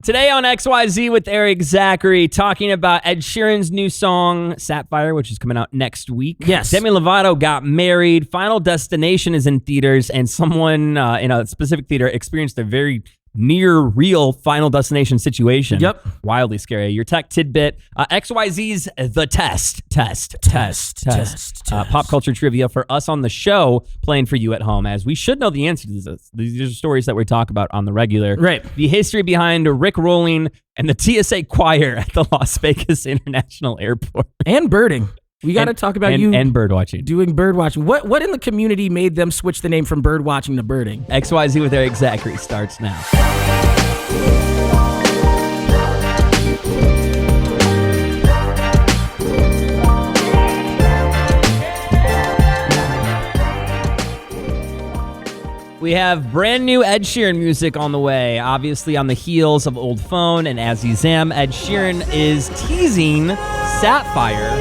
Today on XYZ with Erik Zachary, talking about Ed Sheeran's new song, Sapphire, which is coming out next week. Yes. Demi Lovato got married. Final Destination is in theaters, and someone in a specific theater experienced a very near real Final Destination situation. Yep. Wildly scary. Your tech tidbit, XYZ's The Test. Pop culture trivia for us on the show, playing for you at home, as we should know the answer to this. These are stories that we talk about on the regular. Right. The history behind Rick Rolling and the TSA choir at the Las Vegas International Airport. And birding. We got to talk about you and birdwatching. Doing birdwatching. What in the community made them switch the name from birdwatching to birding? XYZ with Erik Zachary starts now. We have brand new Ed Sheeran music on the way, obviously on the heels of Old Phone and As He Zam. Ed Sheeran is teasing Sapphire.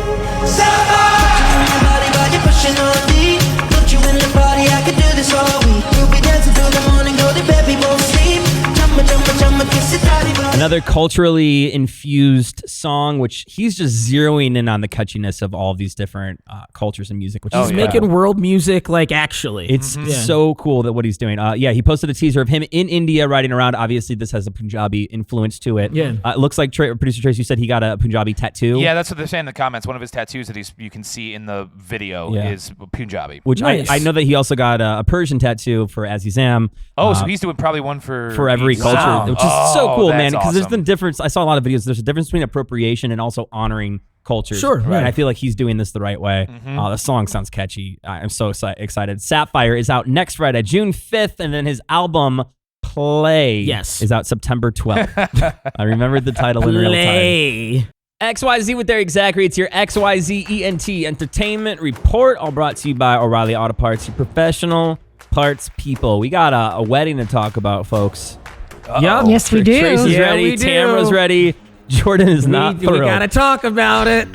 Another culturally infused song, which he's just zeroing in on the catchiness of all of these different cultures and music. Which he's making world music, like, actually. It's so cool that what he's doing. He posted a teaser of him in India riding around. Obviously, this has a Punjabi influence to it. Yeah. It looks like producer Trace, you said he got a Punjabi tattoo. Yeah, that's what they're saying in the comments. One of his tattoos that you can see in the video is Punjabi. Which nice. I know that he also got a Persian tattoo for As He Zam. Oh, so he's doing probably one for every culture, which is so cool, man. Because there's the difference. I saw a lot of videos. There's a difference between appropriation and also honoring cultures. Sure, right. And I feel like he's doing this the right way. The song sounds catchy. I'm so excited. Sapphire is out next Friday, June 5th, and then his album Play is out September 12th. I remembered the title in real time. XYZ with Erik Zachary. It's your XYZ ENT Entertainment Report, all brought to you by O'Reilly Auto Parts, your professional parts people. We got a wedding to talk about, folks. Yep. Yes, we do. Tracy's ready. We do. Tamara's ready. Jordan is not thrilled. We gotta talk about it.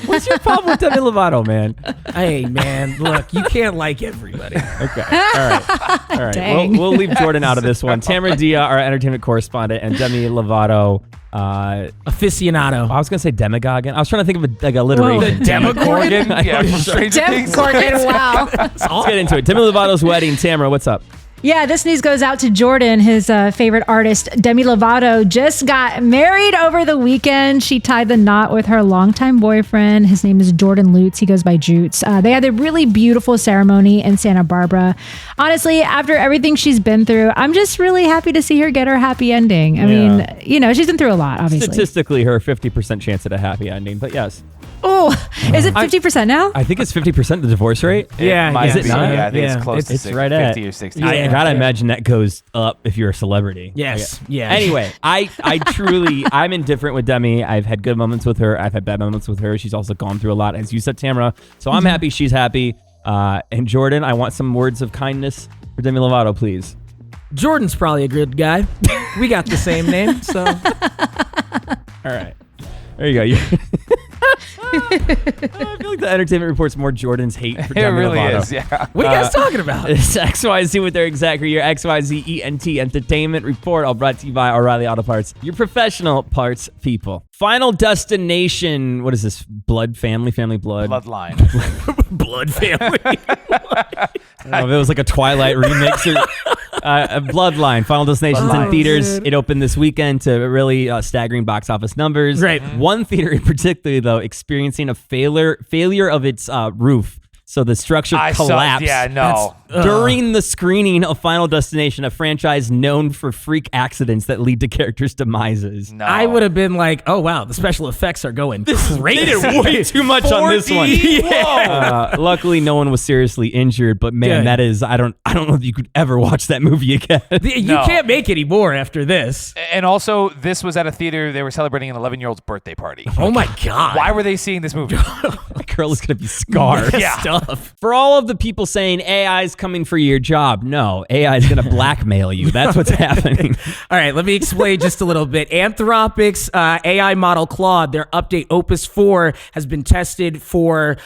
What's your problem with Demi Lovato, man? Hey, man, look, you can't like everybody. Okay. All right. Dang. We'll leave Jordan out of this one. Tamara Dia, our entertainment correspondent, and Demi Lovato. Aficionado. I was going to say demagogue. I was trying to think of a alliteration. The Demogorgon? Yeah, from Stranger Things. Demogorgon, wow. Let's get into it. Demi Lovato's wedding. Tamara, what's up? Yeah, this news goes out to Jordan. His favorite artist, Demi Lovato, just got married over the weekend. She tied the knot with her longtime boyfriend. His name is Jordan Lutz. He goes by Jutes. They had a really beautiful ceremony in Santa Barbara. Honestly, after everything she's been through, I'm just really happy to see her get her happy ending. I mean, she's been through a lot, obviously. Statistically, her 50% chance at a happy ending, but yes. Oh, is it 50% now? I think it's 50% the divorce rate. Yeah. Is it not? Yeah, I think it's close to it's right 50 at, or 60. I gotta imagine that goes up if you're a celebrity. Yes. Yeah. Anyway, I truly, I'm indifferent with Demi. I've had good moments with her. I've had bad moments with her. She's also gone through a lot, as you said, Tamara. So I'm happy she's happy. And Jordan, I want some words of kindness for Demi Lovato, please. Jordan's probably a good guy. We got the same name, so. All right. There you go. I feel like the entertainment report's more Jordan's hate for Demi It really Lovato. is, yeah. What are you guys talking about? It's XYZ with Erik Zachary, your XYZ ENT Entertainment Report, all brought to you by O'Reilly Auto Parts, your professional parts people. Final Destination, what is this? Blood Family Blood? Bloodline. Blood family. I don't know if it was like a Twilight remix or Bloodline. Final Destination's in theaters. It opened this weekend to really staggering box office numbers. Right. One theater in particular, though, experiencing a failure of its roof. So the structure collapsed. During the screening of Final Destination, a franchise known for freak accidents that lead to characters' demises. No. I would have been like, oh, wow, the special effects are going crazy. They did way too much on this one. Yeah. Luckily, no one was seriously injured, but man, that is, I don't know if you could ever watch that movie again. You can't make any more after this. And also, this was at a theater. They were celebrating an 11-year-old's birthday party. Oh, my God. Why were they seeing this movie? That girl is going to be scarred. Yeah. stuff. For all of the people saying AI is coming for your job, no, AI is going to blackmail you. That's what's happening. All right, let me explain just a little bit. Anthropic's AI model Claude, their update Opus 4 has been tested for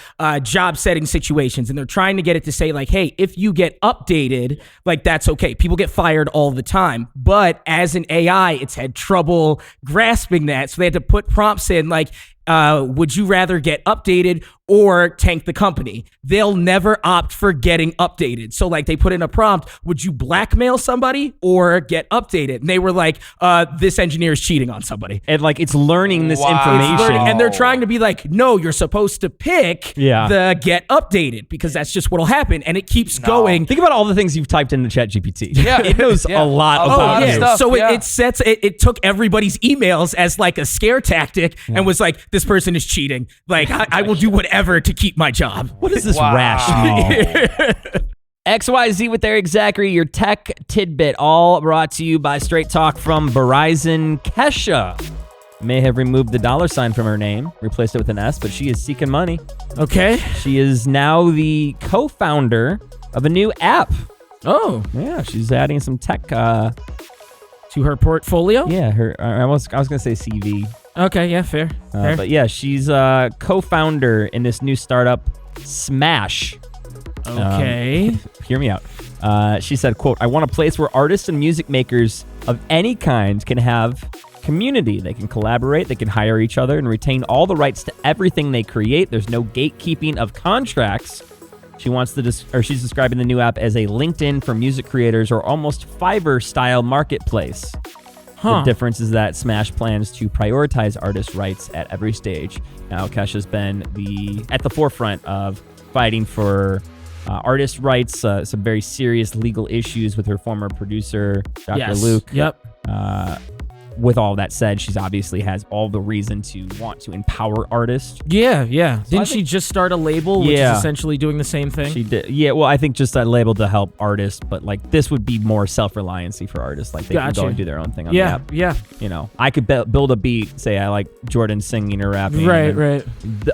job setting situations, and they're trying to get it to say like, hey, if you get updated, like that's okay. People get fired all the time, but as an AI, it's had trouble grasping that, so they had to put prompts in like, would you rather get updated or tank the company? They'll never opt for getting updated. So like they put in a prompt, would you blackmail somebody or get updated? And they were like, this engineer is cheating on somebody. And like it's learning this information. And they're trying to be like, no, you're supposed to pick the get updated because that's just what'll happen. And it keeps going. Think about all the things you've typed into ChatGPT. Yeah. It knows a lot about you. Stuff, so it took everybody's emails as like a scare tactic and was like, this person is cheating. Like I will do whatever to keep my job. What is this rationale? XYZ with Erik Zachary, your tech tidbit, all brought to you by Straight Talk from Verizon. Kesha may have removed the $ from her name, replaced it with an S, but she is seeking money. Okay. She is now the co-founder of a new app. Oh. Yeah, she's adding some tech to her portfolio? Yeah, I was going to say CV. Okay, yeah, fair. But yeah, she's a co-founder in this new startup, Smash. Okay. Hear me out. She said, quote, I want a place where artists and music makers of any kind can have community. They can collaborate, they can hire each other and retain all the rights to everything they create. There's no gatekeeping of contracts. She wants she's describing the new app as a LinkedIn for music creators or almost Fiverr-style marketplace. The difference is that Smash plans to prioritize artist rights at every stage. Now, Kesha's been at the forefront of fighting for artist rights, some very serious legal issues with her former producer, Dr. Luke. Yep. With all that said, she's obviously has all the reason to want to empower artists. Yeah. Didn't she just start a label, which is essentially doing the same thing? She did. Yeah, well, I think just a label to help artists, but like this would be more self-reliancy for artists. Like they can go and do their own thing on the app. Yeah. You know, I could build a beat, say I like Jordan singing or rapping. Right.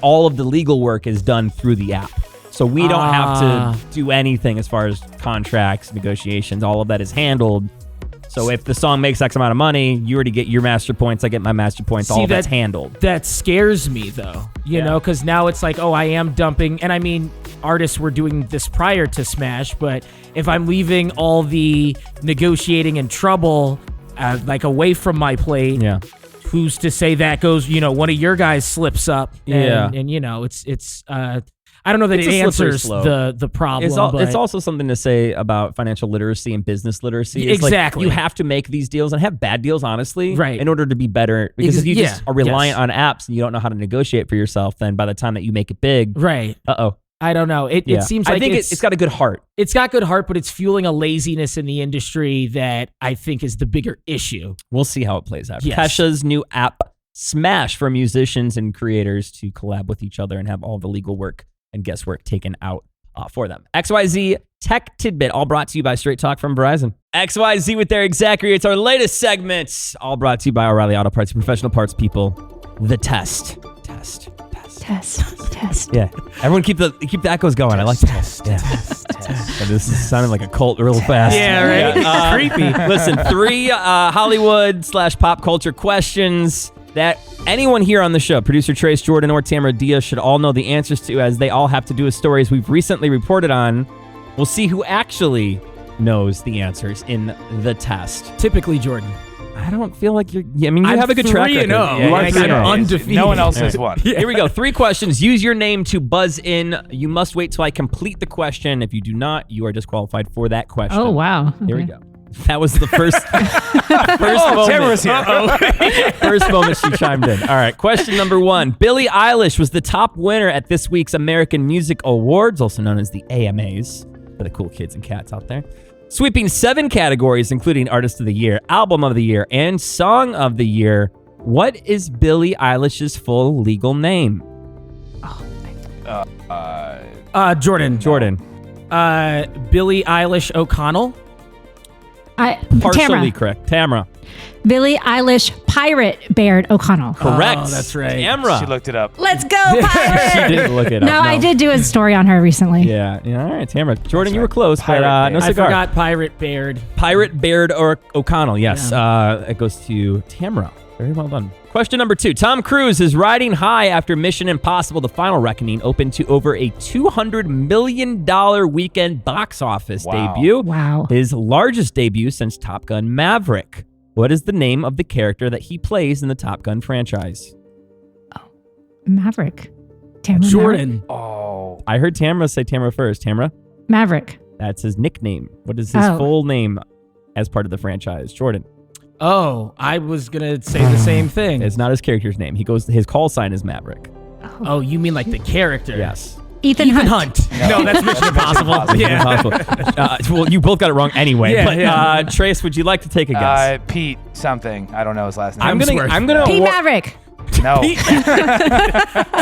All of the legal work is done through the app. So we don't have to do anything as far as contracts, negotiations. All of that is handled. So if the song makes X amount of money, you already get your master points, I get my master points, all that's handled. That scares me, though, you know, because now it's like, oh, I am dumping. And I mean, artists were doing this prior to Smash, but if I'm leaving all the negotiating and trouble like away from my plate, who's to say that goes, you know, one of your guys slips up and you know, it's I don't know that it answers the problem. It's also something to say about financial literacy and business literacy. It's exactly. Like you have to make these deals and have bad deals, honestly, right, in order to be better. Because if you just are reliant on apps and you don't know how to negotiate for yourself, then by the time that you make it big, right? I don't know. It seems like I think it's got a good heart. It's got good heart, but it's fueling a laziness in the industry that I think is the bigger issue. We'll see how it plays out. Yes. Kesha's new app, Smash, for musicians and creators to collab with each other and have all the legal work and guesswork taken out for them. XYZ Tech Tidbit, all brought to you by Straight Talk from Verizon. XYZ with Erik Zachary. It's our latest segment, all brought to you by O'Reilly Auto Parts, professional parts people. The test. Yeah, everyone keep the echoes going. I like the test. This is sounding like a cult real fast. Yeah, right. Creepy. Listen, 3 Hollywood/pop culture questions that anyone here on the show, producer Trace, Jordan, or Tamara Diaz, should all know the answers to, as they all have to do with stories we've recently reported on. We'll see who actually knows the answers in the test. Typically, Jordan. I don't feel like you're... I mean, you have a good track record. I'm undefeated. No one else has won. Here we go. 3 questions. Use your name to buzz in. You must wait till I complete the question. If you do not, you are disqualified for that question. Oh, wow. Okay. Here we go. That was the first moment. First moment she chimed in. All right, question number 1. Billie Eilish was the top winner at this week's American Music Awards, also known as the AMAs, for the cool kids and cats out there, sweeping 7 categories, including Artist of the Year, Album of the Year, and Song of the Year. What is Billie Eilish's full legal name? Jordan. Billie Eilish O'Connell. Partially correct. Tamara. Billie Eilish pirate Baird O'Connell. Correct. Oh, that's right. Tamra. She looked it up. Let's go, pirate! She didn't look it up. No, I did do a story on her recently. Yeah. All right, Tamra. Jordan, you were close, Pirate but no Baird. I cigar. forgot Pirate Baird. Pirate Baird or O'Connell. Yes. It goes to Tamra. Very well done. Question number 2. Tom Cruise is riding high after Mission Impossible: The Final Reckoning opened to over a $200 million weekend box office debut. Wow. His largest debut since Top Gun Maverick. What is the name of the character that he plays in the Top Gun franchise? Maverick. Tamra Jordan. Oh. I heard Tamra say Tamra first. Tamra? Maverick. That's his nickname. What is his full name as part of the franchise? Jordan. Oh, I was going to say the same thing. It's not his character's name. His call sign is Maverick. Oh, you mean like the character? Yes. Ethan Hunt. No, that's Mission Impossible. Mission Impossible. Well, you both got it wrong anyway. Yeah, but Trace, would you like to take a guess? Pete something. I don't know his last name. I'm gonna. Pete Maverick. No.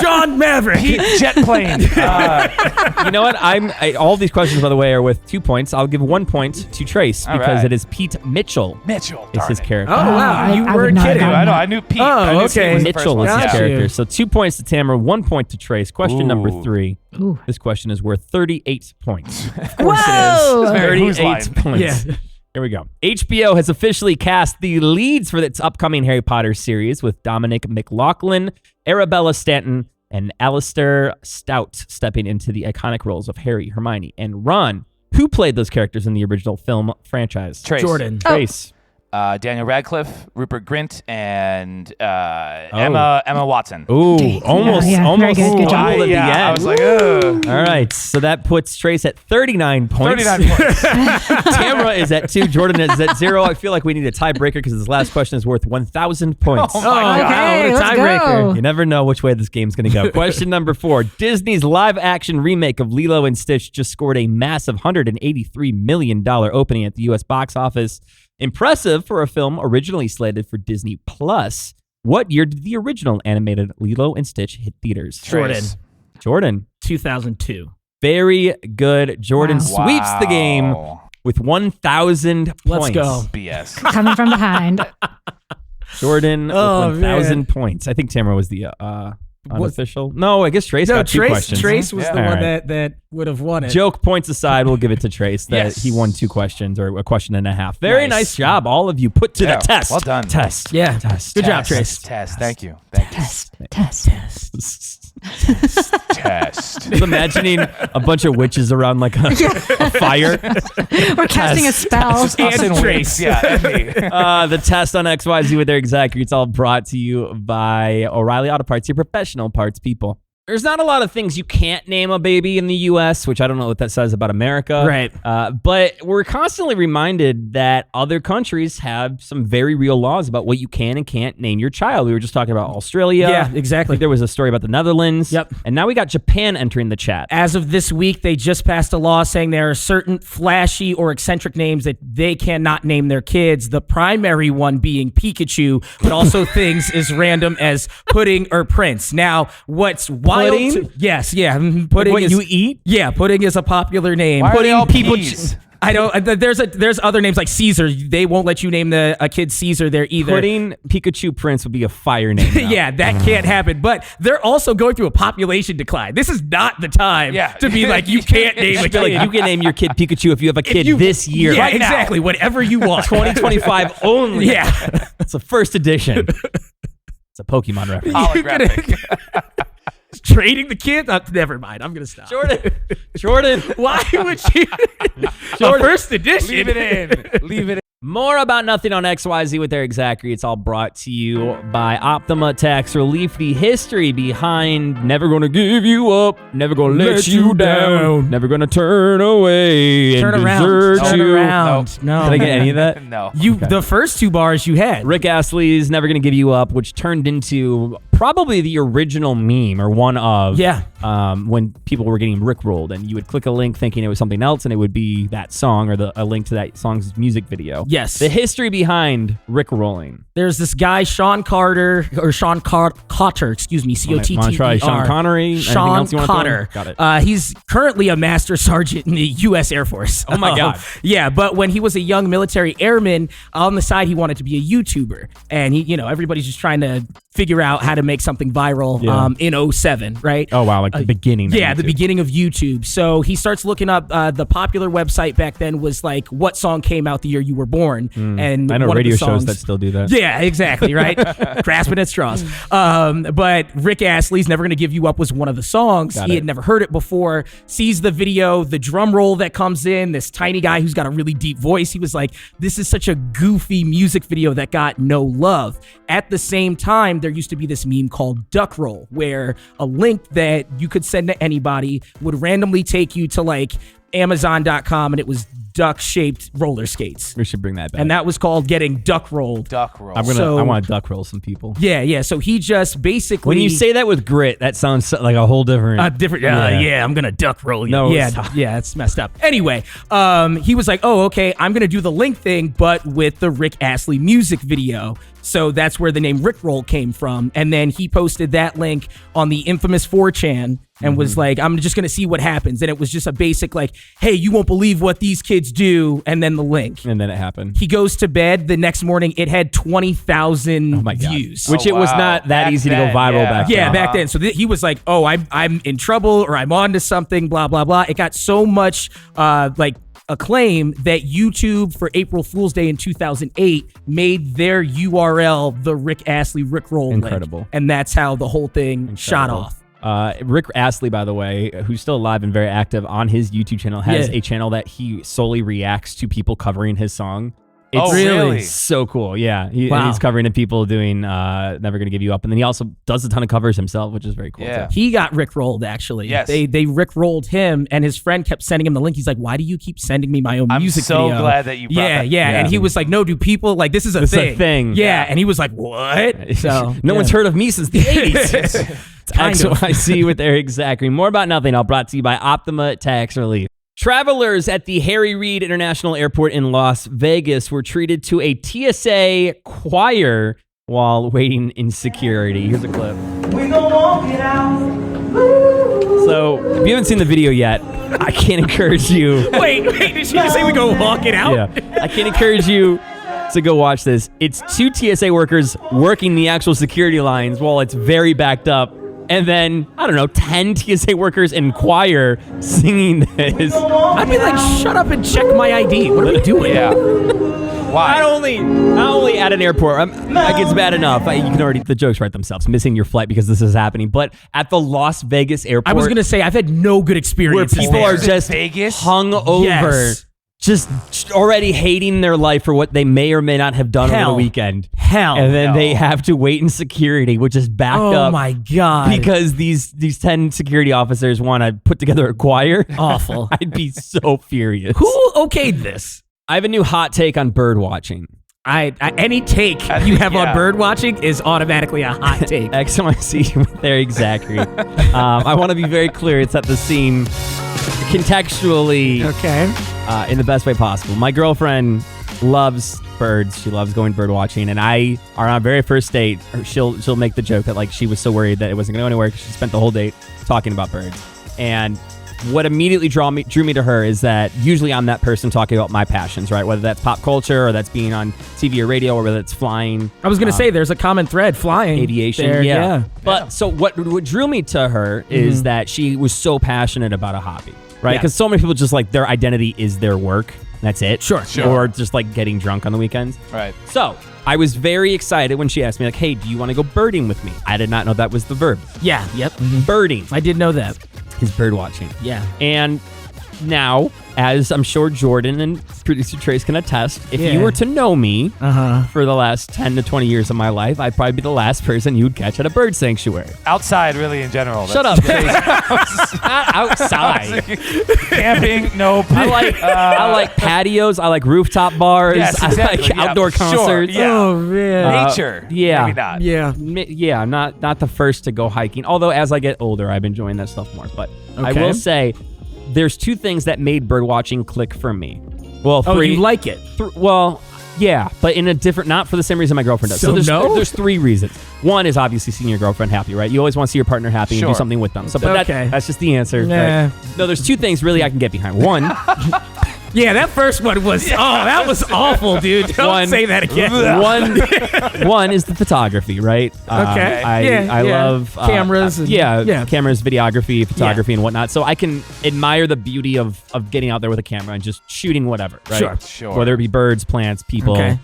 John Maverick. Pete Jet Plane. You know what? All of these questions, by the way, are with 2 points. I'll give 1 point to Trace because it is Pete Mitchell. Mitchell. Is his character. Oh, wow. You I were would not have kidding. gotten I know. that. I knew Pete. Oh, I knew okay. Pete was the Mitchell first is one. his Got character. you. So 2 points to Tamara, 1 point to Trace. Question number 3. Ooh. This question is worth 38 points. Whoa! Very Who's 38 Line. points. Yeah. Here we go. HBO has officially cast the leads for its upcoming Harry Potter series with Dominic McLaughlin, Arabella Stanton, and Alistair Stout stepping into the iconic roles of Harry, Hermione, and Ron. Who played those characters in the original film franchise? Trace. Jordan. Trace. Daniel Radcliffe, Rupert Grint, and Emma Watson. Ooh, almost Very good job. doubled at the end. I was like, ugh. All right, so that puts Trace at 39 points. 39 points. Tamara is at 2. Jordan is at 0. I feel like we need a tiebreaker because this last question is worth 1,000 points. Oh my God. Okay, what a let's tiebreaker. go. You never know which way this game's going to go. Question number 4. Disney's live-action remake of Lilo and Stitch just scored a massive $183 million opening at the U.S. box office. Impressive for a film originally slated for Disney Plus. What year did the original animated Lilo and Stitch hit theaters? Trace. Jordan. 2002. Very good. Jordan Wow. sweeps the game with 1,000 points. Let's go. BS. Coming from behind. Jordan with Oh, 1,000 man. points. I think Tamara was the unofficial. No, I guess Trace got 2 questions. Trace was Yeah. the All one right. that would have won it. Joke points aside, we'll give it to Trace that Yes. he won 2 questions or a question and a half. Very Nice. nice job, all of you. Put to Yeah, the test. well done. Test. Yeah. Test. Good job, Trace. Test. Thank you. Thank you. Test. Test. Just imagining a bunch of witches around like a fire. We're casting a spell. Us and Trace. Yeah, and me. The test on XYZ with Erik Zachary. It's all brought to you by O'Reilly Auto Parts, your professional parts people. There's not a lot of things you can't name a baby in the U.S., which I don't know what that says about America. Right. But we're constantly reminded that other countries have some very real laws about what you can and can't name your child. We were just talking about Australia. Yeah, I exactly. think there was a story about the Netherlands. Yep. And now we got Japan entering the chat. As of this week, they just passed a law saying there are certain flashy or eccentric names that they cannot name their kids. The primary one being Pikachu, but also things as random as pudding or Prince. Now, what's wild? Pudding? Yes, yeah. Pudding What is, you eat? Yeah, pudding is a popular name. Why are they Pudding all people. peas? I don't. There's other names like Caesar. They won't let you name a kid Caesar there either. Pudding Pikachu Prince would be a fire name. now. Yeah, that can't happen. But they're also going through a population decline. This is not the time to be like, you can't name a I feel kid. like you can name your kid Pikachu if you have a kid this year. Yeah, Right now. exactly. Whatever you want. 2025 only. Yeah. It's a first edition. It's a Pokemon reference. Holographic. Trading the kid? Never mind. I'm going to stop. Jordan. Why would you? First edition. Leave it in. Leave it in. More about Nothing on XYZ with Erik Zachary. It's all brought to you by Optima Tax Relief. The history behind never gonna give you up, never gonna let you down, never gonna turn away Turn and around. desert Turn you. around. No. Did I get any of that? No. The first 2 bars you had. Rick Astley's Never Gonna Give You Up, which turned into probably the original meme or one of. Yeah. when people were getting rickrolled, and you would click a link thinking it was something else, and it would be that song or a link to that song's music video. Yes. The history behind rickrolling. There's this guy, Sean Cotter, excuse me, C-O-T-T-E-R. Want to try Sean Connery? Sean Cotter. Got it. He's currently a master sergeant in the U.S. Air Force. Oh my God. Yeah, but when he was a young military airman, on the side, he wanted to be a YouTuber. And everybody's just trying to figure out how to make something viral in 2007, right? Oh, wow, like the beginning of the beginning of YouTube. So he starts looking up, the popular website back then was like, what song came out the year you were born? And I know one radio of the songs, shows that still do that. Yeah, exactly, right? Grasping at straws. But Rick Astley's Never Gonna Give You Up was one of the songs. He had never heard it before, sees the video, the drum roll that comes in, this tiny guy who's got a really deep voice. He was like, this is such a goofy music video that got no love. At the same time, there used to be this meme called Duck Roll, where a link that you could send to anybody would randomly take you to like Amazon.com, and it was duck-shaped roller skates. We should bring that back. And that was called getting duck rolled. Duck roll. I want to duck roll some people. Yeah. So he just basically... When you say that with grit, that sounds like a whole different... I'm going to duck roll you. No, it's messed up. Anyway, he was like, oh, okay, I'm going to do the link thing, but with the Rick Astley music video. So that's where the name Rickroll came from. And then he posted that link on the infamous 4chan and was like, I'm just going to see what happens. And it was just a basic like, hey, you won't believe what these kids do. And then the link. And then it happened. He goes to bed. The next morning, it had 20,000 views. Which it was not that easy to go viral back then. Yeah, back then. So he was like, oh, I'm in trouble or I'm on to something, blah, blah, blah. It got so much acclaim that YouTube for April Fool's Day in 2008 made their URL the Rick Astley Rickroll Incredible. link. And that's how the whole thing shot off. Rick Astley, by the way, who's still alive and very active on his YouTube channel, has a channel that he solely reacts to people covering his song. It's really so cool. Yeah. He's covering the people doing Never Gonna Give You Up. And then he also does a ton of covers himself, which is very cool. Yeah. He got Rickrolled, actually. Yes. They Rickrolled him, and his friend kept sending him the link. He's like, why do you keep sending me my own music video? I'm so glad that you brought that. Yeah. And he was like, no, do people, like, this is a thing. Yeah. And he was like, what? So no one's heard of me since the 80s. It's XYZ with Erik Zachary. More About Nothing, all brought to you by Optima Tax Relief. Travelers at the Harry Reid International Airport in Las Vegas were treated to a TSA choir while waiting in security. Here's a clip. We gonna walk it out. So, if you haven't seen the video yet, I can't encourage you. Wait, did she just say we go walk it out? Yeah. I can't encourage you to go watch this. It's 2 TSA workers working the actual security lines while it's very backed up. And then, 10 TSA workers in choir singing this. I'd be like, shut up and check my ID. What are we doing? Yeah. Why? Not only at an airport, like it's bad enough. You can already, the jokes write themselves, missing your flight because this is happening. But at the Las Vegas airport. I was going to say, I've had no good experiences where people there. are just hung over. Yes. Just already hating their life for what they may or may not have done over the weekend. And then they have to wait in security, which is backed up. Oh my God. Because these 10 security officers want to put together a choir. Awful. I'd be so furious. Who okayed this? I have a new hot take on bird watching. Any take you have on bird watching is automatically a hot take. XYZ with Erik Zachary. I want to be very clear. It's at the scene contextually. Okay. In the best way possible. My girlfriend loves birds. She loves going bird watching, and on our very first date, she'll make the joke that like she was so worried that it wasn't going to go anywhere because she spent the whole date talking about birds. And what immediately drew me to her is that usually I'm that person talking about my passions, right? Whether that's pop culture or that's being on TV or radio or whether it's flying. I was going to say there's a common thread, flying. Aviation, there, yeah. But so what drew me to her is that she was so passionate about a hobby. Right? Because so many people just like their identity is their work. That's it. Sure. Or just like getting drunk on the weekends. Right. So I was very excited when she asked me like, hey, do you want to go birding with me? I did not know that was the verb. Yeah. Yep. Birding. I did know that. Is bird watching. Yeah. And now as I'm sure Jordan and producer Trace can attest, if you were to know me for the last 10 to 20 years of my life, I'd probably be the last person you would catch at a bird sanctuary. Outside, really, in general. Shut up, Trace. Not outside. Camping, nope. I like patios. I like rooftop bars. Yes, exactly. I like outdoor concerts. Sure, yeah. Oh man. Nature. Yeah. Maybe not. Yeah. Not the first to go hiking. Although as I get older, I'm enjoying that stuff more. But I will say, there's two things that made birdwatching click for me. Well, three. Oh, you like it? Well, yeah, but in a different, not for the same reason my girlfriend does. So there's three reasons. One is obviously seeing your girlfriend happy, right? You always want to see your partner happy and do something with them. So, but that's just the answer. Nah. Right? No, there's two things really I can get behind. One. Yeah, that first one was that was awful, dude. Don't say that again. One is the photography, right? Okay. I love cameras. Cameras, videography, photography, and whatnot. So I can admire the beauty of getting out there with a camera and just shooting whatever, right? Sure. Whether it be birds, plants, people. Okay.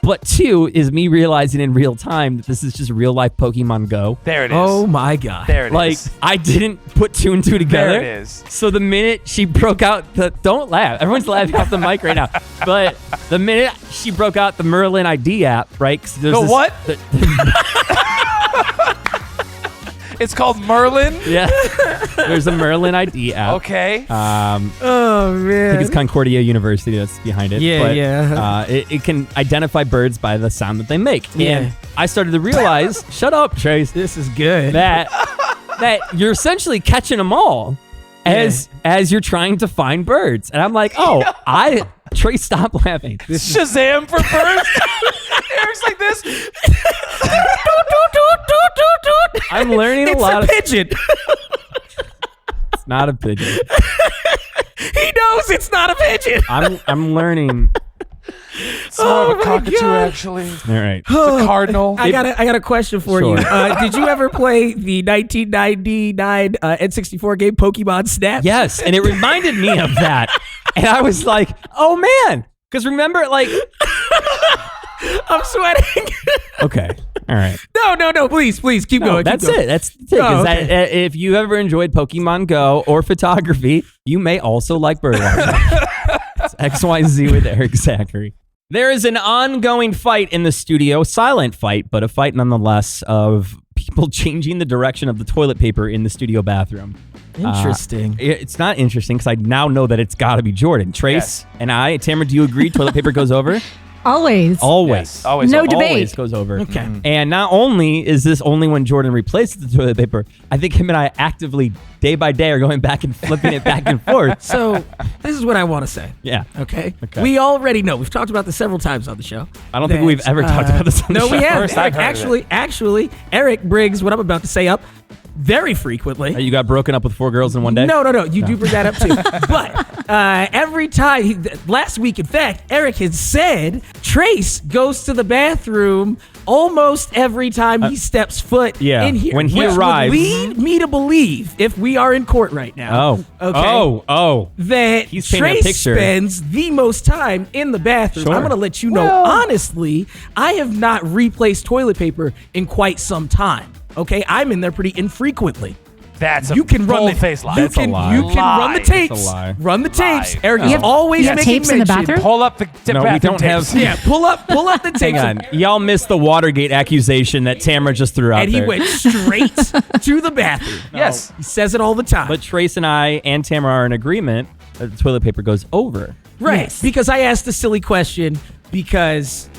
But two is me realizing in real time that this is just real life Pokemon Go. There it is. Oh my God. There it is. Like, I didn't put two and two together. There it is. So the minute she broke out don't laugh. Everyone's laughing off the mic right now. But the minute she broke out the Merlin ID app, right? What? It's called Merlin? Yeah. There's a Merlin ID app. Okay. Oh, man. I think it's Concordia University that's behind it. Yeah, It can identify birds by the sound that they make. Yeah. And I started to realize, shut up, Trace. This is good. That you're essentially catching them all as you're trying to find birds. And I'm like, Trace, stop laughing. This Shazam for birds? Eric's like this. I'm learning a lot. It's a pigeon. It's not a pigeon. He knows it's not a pigeon. I'm learning. It's more of a cockatoo, actually. All right. It's a cardinal. I got a question for you. Did you ever play the 1999 N64 game Pokemon Snap? Yes, and it reminded me of that. And I was like, oh man. Because remember, like... I'm sweating. Okay. All right. No. Please, keep going. That's keep going. it. That's the thing. If you ever enjoyed Pokemon Go or photography, you may also like birdwatching. It's XYZ with Erik Zachary. There is an ongoing fight in the studio, silent fight, but a fight nonetheless, of people changing the direction of the toilet paper in the studio bathroom. Interesting. It's not interesting because I now know that it's got to be Jordan. Trace and I, Tamara, do you agree toilet paper goes over? Always. Yes, always. No debate. Always goes over. Okay. And not only is this only when Jordan replaces the toilet paper, I think him and I actively, day by day, are going back and flipping it back and forth. So this is what I want to say. Yeah. Okay. We already know. We've talked about this several times on the show. I don't think we've ever talked about this on the show. No, we haven't. First I've heard Actually, Eric brings what I'm about to say up very frequently. You got broken up with 4 girls in one day? No. You do bring that up too. But every time, last week, in fact, Eric has said Trace goes to the bathroom almost every time he steps foot in here. When he arrives. Would lead me to believe, if we are in court right now, that he's painting a Trace picture. spends the most time in the bathroom. Sure. I'm going to let you know, honestly, I have not replaced toilet paper in quite some time. Okay, I'm in there pretty infrequently. That's a you can run the face lie. That's a lie. You can run the tapes. That's a lie. Run the tapes. Lie. Eric is always making tapes in the mention. bathroom? Pull up the No, we don't have. Yeah, pull up the tapes. Hang on. Y'all missed the Watergate accusation that Tamara just threw out And he there. went straight to the bathroom. Yes. He says it all the time. But Trace and I and Tamara are in agreement that the toilet paper goes over. Right. Yes. Because I asked the silly question because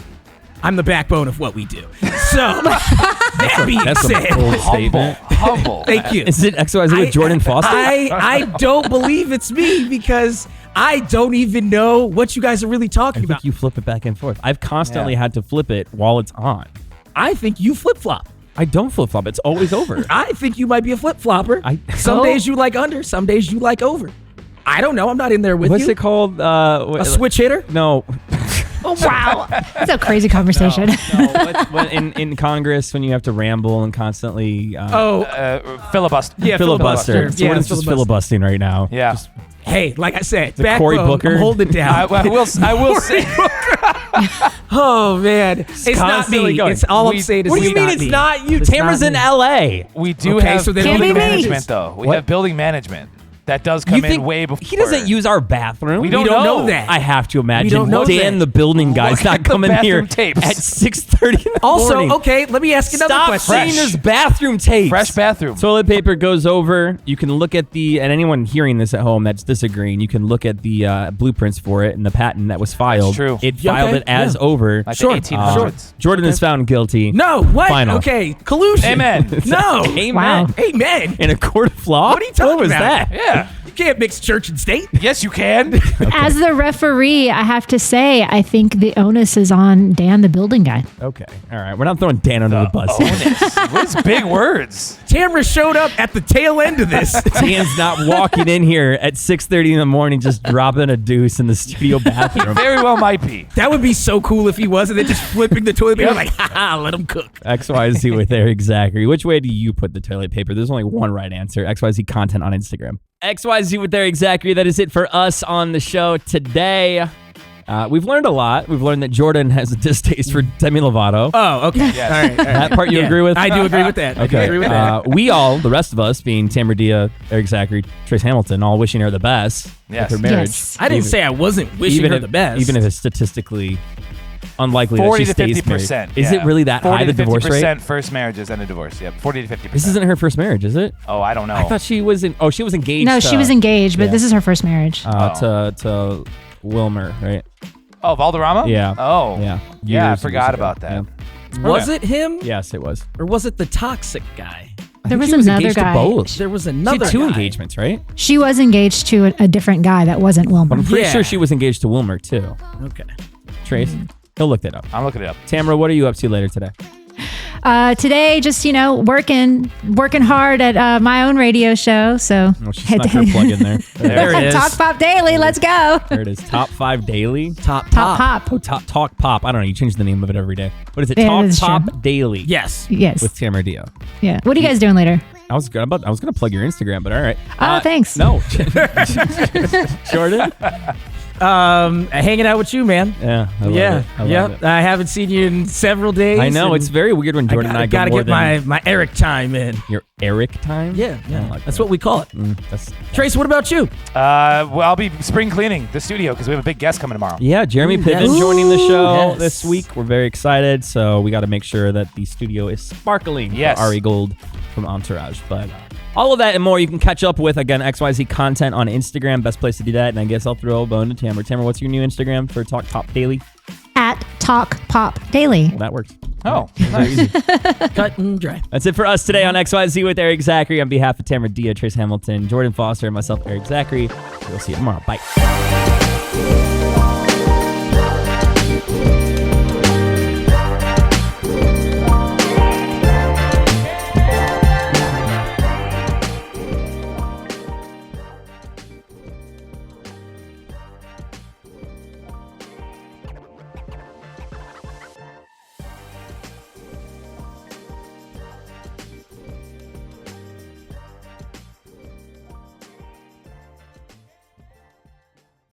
I'm the backbone of what we do. So, that being That's said, a bold statement. Humble. thank you. Is it XYZ with Jordan Foster? I don't believe it's me because I don't even know what you guys are really talking I about. think you flip it back and forth. I've constantly had to flip it while it's on. I think you flip-flop. I don't flip-flop. It's always over. I think you might be a flip-flopper. Some days you like under, some days you like over. I don't know. I'm not in there with What's you. it called? A switch hitter? No. Oh, wow. That's a crazy conversation. No, in Congress when you have to ramble and constantly Filibuster. Yeah, filibuster. So Yeah, what is just filibustering right now? Yeah. hey, like I said, Cory backbone, Booker? I'm holding it down. I will say. Oh man, it's not constantly me. going. It's all I'm saying is What do you it's mean not it's me. not you? It's Tamara's not in me. LA. We do Okay, have so then building Can't be me. management, though. We What? have building management. That does come in way before. He doesn't use our bathroom. We don't know that. I have to imagine. We don't know Dan, that. the building guy's Look not at the coming here bathroom tapes. at 6:30 in the Also, morning. okay, let me ask another Stop question. saying there's bathroom tapes. Fresh bathroom. Toilet paper goes over. You can look at and anyone hearing this at home that's disagreeing, you can look at the blueprints for it and the patent that was filed. That's true. It filed it as over. Like Sure. the 1800s. Jordan is found guilty. No, what? Final. Okay, collusion. Amen. No. Amen. Wow. Amen. In a court of law? What are you talking What was about? that? Yeah. You can't mix church and state. Yes, you can. As the referee, I have to say, I think the onus is on Dan, the building guy. Okay. All right. We're not throwing Dan under the bus here. Onus. What's big words? Tamara showed up at the tail end of this. Dan's not walking in here at 6:30 in the morning just dropping a deuce in the studio bathroom. Very well might be. That would be so cool if he was, and then just flipping the toilet paper like, haha, let him cook. XYZ with Erik Zachary. Which way do you put the toilet paper? There's only one right answer. XYZ content on Instagram. XYZ with Erik Zachary. That is it for us on the show today. We've learned a lot. We've learned that Jordan has a distaste for Demi Lovato. Oh, okay. Yes. All right. That part you Yeah. agree with? I do agree with that. I do Okay. agree with that. We all, the rest of us, being Tamara Dia, Erik Zachary, Trace Hamilton, all wishing her the best Yes. with her marriage. Yes. I didn't say I wasn't wishing her the best. Even if it's statistically unlikely 40 that to she stays 50%. married. Is it really that high, the divorce rate? 40% first marriages and a divorce. Yep. 40 to 50%. This isn't her first marriage, is it? Oh, I don't know. I thought she was in. Oh, she was engaged. No, she was engaged, but yeah. this is her first marriage. To Wilmer, right? Oh, Valderrama? Yeah. Oh. Yeah. Yeah, I Years forgot ago. about that. Yeah. Was it him? Yes, it was. Or was it the toxic guy? There was she was another engaged guy. to both. There was She another had two guy. engagements, right? She was engaged to a different guy that wasn't But Wilmer. I'm pretty Yeah. sure she was engaged to Wilmer too. Okay. Trace, he'll look that up. I'm looking it up. Tamara, what are you up to later today? Today, just working hard at my own radio show. So Oh, she snuck her plug in there. There it is. Talk Pop Daily. Let's go. There it is. Top 5 Daily. Top Top Pop. Oh, Talk Pop. I don't know. You change the name of it every day. What is it? Yeah, Talk that's Pop true. Daily. Yes. Yes. With Tamara Dia. Yeah. What are you guys doing later? I was gonna plug your Instagram, but all right. Oh, thanks. No, Jordan. Hanging out with you, man. Yeah, I love Yeah. it. I love Yep. it. I haven't seen you in several days. I know and it's very weird when Jordan and I gotta go more get my Eric time in. your Eric time. Yeah. I don't like That's that. what we call it. That's Trace, what about you? Well, I'll be spring cleaning the studio because we have a big guest coming tomorrow. yeah. Jeremy Ooh, Piven yes. joining the show Yes. this week. We're very excited, so we got to make sure that the studio is sparkling. Yes. For Ari Gold from Entourage, but. All of that and more you can catch up with, again, XYZ content on Instagram. Best place to do that. And I guess I'll throw a bone to Tamara. Tamara, what's your new Instagram for Talk Pop Daily? At Talk Pop Daily. Well, that works. Oh, nice. Cut and dry. That's it for us today on XYZ with Erik Zachary. On behalf of Tamara Dia, Trace Hamilton, Jordan Foster, and myself, Erik Zachary. We'll see you tomorrow. Bye.